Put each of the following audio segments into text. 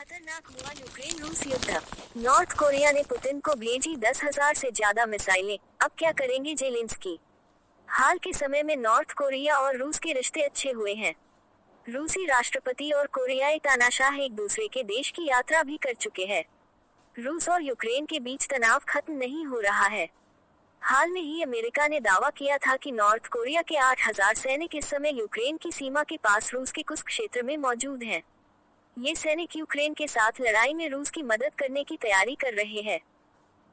खतरनाक हुआ यूक्रेन रूस युद्ध। नॉर्थ कोरिया ने पुतिन को भेजी 10,000 से ज्यादा मिसाइलें, अब क्या करेंगे जेलेंस्की। हाल के समय में नॉर्थ कोरिया और रूस के रिश्ते अच्छे हुए हैं। रूसी राष्ट्रपति और कोरियाई तानाशाह एक दूसरे के देश की यात्रा भी कर चुके हैं। रूस और यूक्रेन के बीच तनाव खत्म नहीं हो रहा है। हाल में ही अमेरिका ने दावा किया था कि नॉर्थ कोरिया के 8,000 सैनिक इस समय यूक्रेन की सीमा के पास रूस के कुछ क्षेत्र में मौजूद हैं। ये सैनिक यूक्रेन के साथ लड़ाई में रूस की मदद करने की तैयारी कर रहे हैं।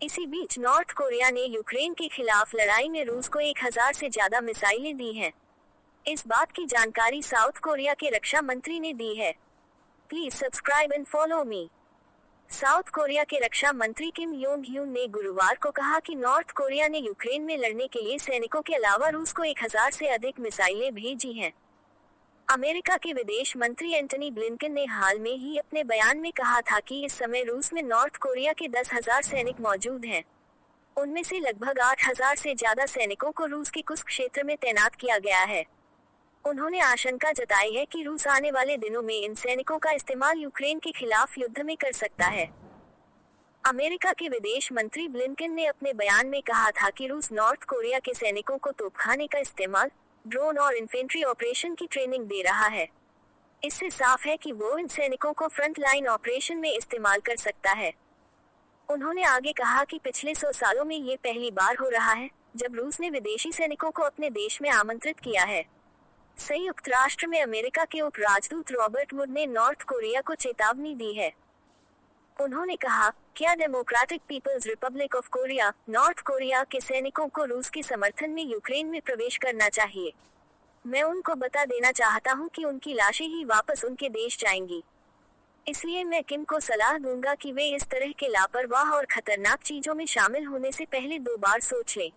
इसी बीच नॉर्थ कोरिया ने यूक्रेन के खिलाफ लड़ाई में रूस को 1,000 से ज्यादा मिसाइलें दी हैं। इस बात की जानकारी साउथ कोरिया के रक्षा मंत्री ने दी है। Please subscribe and follow me. South Korea के रक्षा मंत्री किम योंग ह्यून ने गुरुवार को कहा कि नॉर्थ कोरिया ने यूक्रेन में लड़ने के लिए सैनिकों के अलावा रूस को 1,000 से अधिक मिसाइलें भेजी हैं। अमेरिका के विदेश मंत्री एंटनी ब्लिंकन ने हाल में ही अपने बयान में कहा था कि इस समय रूस में नॉर्थ कोरिया के 10,000 सैनिक मौजूद हैं। उनमें से लगभग 8,000 से ज्यादा सैनिकों को रूस के कुछ क्षेत्र में तैनात किया गया है। उन्होंने आशंका जताई है कि रूस आने वाले दिनों में इन सैनिकों का इस्तेमाल यूक्रेन के खिलाफ युद्ध में कर सकता है। अमेरिका के विदेश मंत्री ब्लिंकन ने अपने बयान में कहा था कि रूस नॉर्थ कोरिया के सैनिकों को तोपखाने का इस्तेमाल, ड्रोन और इन्फेंट्री ऑपरेशन की ट्रेनिंग दे रहा है। इससे साफ है कि वो इन सैनिकों को फ्रंट लाइन ऑपरेशन में इस्तेमाल कर सकता है। उन्होंने आगे कहा कि पिछले 100 सालों में ये पहली बार हो रहा है जब रूस ने विदेशी सैनिकों को अपने देश में आमंत्रित किया है। संयुक्त राष्ट्र में अमेरिका के उप राजदूत रॉबर्ट वुड ने नॉर्थ कोरिया को चेतावनी दी है। उन्होंने कहा, क्या Democratic People's Republic of Korea, North Korea के सैनिकों को रूस के समर्थन में यूक्रेन में प्रवेश करना चाहिए? मैं उनको बता देना चाहता हूं कि उनकी लाशें ही वापस उनके देश जाएंगी। इसलिए मैं किम को सलाह दूंगा कि वे इस तरह के लापरवाह और खतरनाक चीजों में शामिल होने से पहले 2 बार सोच लें।